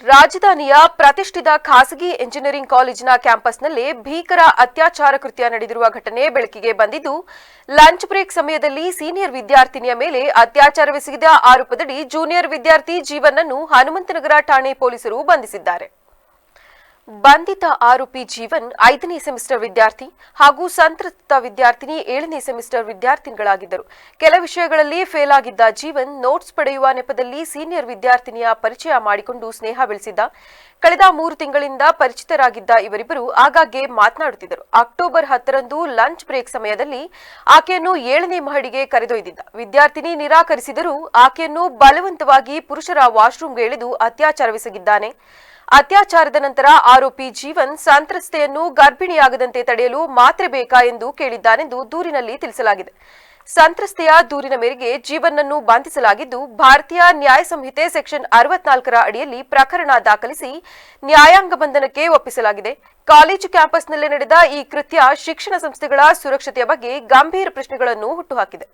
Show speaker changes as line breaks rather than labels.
ರಾಜಧಾನಿಯ ಪ್ರತಿಷ್ಠಿತ ಖಾಸಗಿ ಎಂಜಿನಿಯರಿಂಗ್ ಕಾಲೇಜಿನ ಕ್ಯಾಂಪಸ್ನಲ್ಲಿ ಭೀಕರ ಅತ್ಯಾಚಾರ ಕೃತ್ಯ ನಡೆದಿರುವ ಘಟನೆ ಬೆಳಕಿಗೆ ಬಂದಿದ್ದು, ಲಂಚ್ ಬ್ರೇಕ್ ಸಮಯದಲ್ಲಿ ಸೀನಿಯರ್ ವಿದ್ಯಾರ್ಥಿನಿಯ ಮೇಲೆ ಅತ್ಯಾಚಾರವೆಸಗಿದ ಆರೋಪದಡಿ ಜೂನಿಯರ್ ವಿದ್ಯಾರ್ಥಿ ಜೀವನ್ನನ್ನು ಹನುಮಂತನಗರ ಠಾಣೆ ಪೊಲೀಸರು ಬಂಧಿಸಿದ್ದಾರೆ. ಬಂಧಿತ ಆರೋಪಿ ಜೀವನ್ 5ನೇ ಸೆಮಿಸ್ಟರ್ ವಿದ್ಯಾರ್ಥಿ ಹಾಗೂ ಸಂತ್ರಸ್ತ ವಿದ್ಯಾರ್ಥಿನಿ 7ನೇ ಸೆಮಿಸ್ಟರ್ ವಿದ್ಯಾರ್ಥಿನಿಗಳಾಗಿದ್ದರು. ಕೆಲ ವಿಷಯಗಳಲ್ಲಿ ಫೇಲ್ ಆಗಿದ್ದ ಜೀವನ್ ನೋಟ್ಸ್ ಪಡೆಯುವ ನೆಪದಲ್ಲಿ ಸೀನಿಯರ್ ವಿದ್ಯಾರ್ಥಿನಿಯ ಪರಿಚಯ ಮಾಡಿಕೊಂಡು ಸ್ನೇಹ ಬೆಳೆಸಿದ್ದ. ಕಳೆದ 3 ತಿಂಗಳಿಂದ ಪರಿಚಿತರಾಗಿದ್ದ ಇವರಿಬ್ಬರು ಆಗಾಗ್ಗೆ ಮಾತನಾಡುತ್ತಿದ್ದರು. ಅಕ್ಟೋಬರ್ 10ರಂದು ಲಂಚ್ ಬ್ರೇಕ್ ಸಮಯದಲ್ಲಿ ಆಕೆಯನ್ನು 7ನೇ ಮಹಡಿಗೆ ಕರೆದೊಯ್ದಿದ್ದ. ವಿದ್ಯಾರ್ಥಿನಿ ನಿರಾಕರಿಸಿದರೂ ಆಕೆಯನ್ನು ಬಲವಂತವಾಗಿ ಪುರುಷರ ವಾಶ್ರೂಮ್ಗೆ ಎಳೆದು ಅತ್ಯಾಚಾರವೆಸಗಿದ್ದಾನೆ. ಅತ್ಯಾಚಾರದ ನಂತರ ಆರೋಪಿ ಜೀವನ್ ಸಂತ್ರಸ್ತೆಯನ್ನು ಗರ್ಭಿಣಿಯಾಗದಂತೆ ತಡೆಯಲು ಮಾತ್ರೆ ಬೇಕಾ ಎಂದು ಕೇಳಿದ್ದಾನೆಂದು ದೂರಿನಲ್ಲಿ ತಿಳಿಸಲಾಗಿದೆ. ಸಂತ್ರಸ್ತೆಯ ದೂರಿನ ಮೇರೆಗೆ ಜೀವನ್ನನ್ನು ಬಂಧಿಸಲಾಗಿದ್ದು, ಭಾರತೀಯ ನ್ಯಾಯ ಸಂಹಿತೆ ಸೆಕ್ಷನ್ 64ರ ಅಡಿಯಲ್ಲಿ ಪ್ರಕರಣ ದಾಖಲಿಸಿ ನ್ಯಾಯಾಂಗ ಬಂಧನಕ್ಕೆ ಒಪ್ಪಿಸಲಾಗಿದೆ. ಕಾಲೇಜು ಕ್ಯಾಂಪಸ್ನಲ್ಲೇ ನಡೆದ ಈ ಕೃತ್ಯ ಶಿಕ್ಷಣ ಸಂಸ್ಥೆಗಳ ಸುರಕ್ಷತೆಯ ಬಗ್ಗೆ ಗಂಭೀರ ಪ್ರಶ್ನೆಗಳನ್ನು ಹುಟ್ಟುಹಾಕಿದೆ.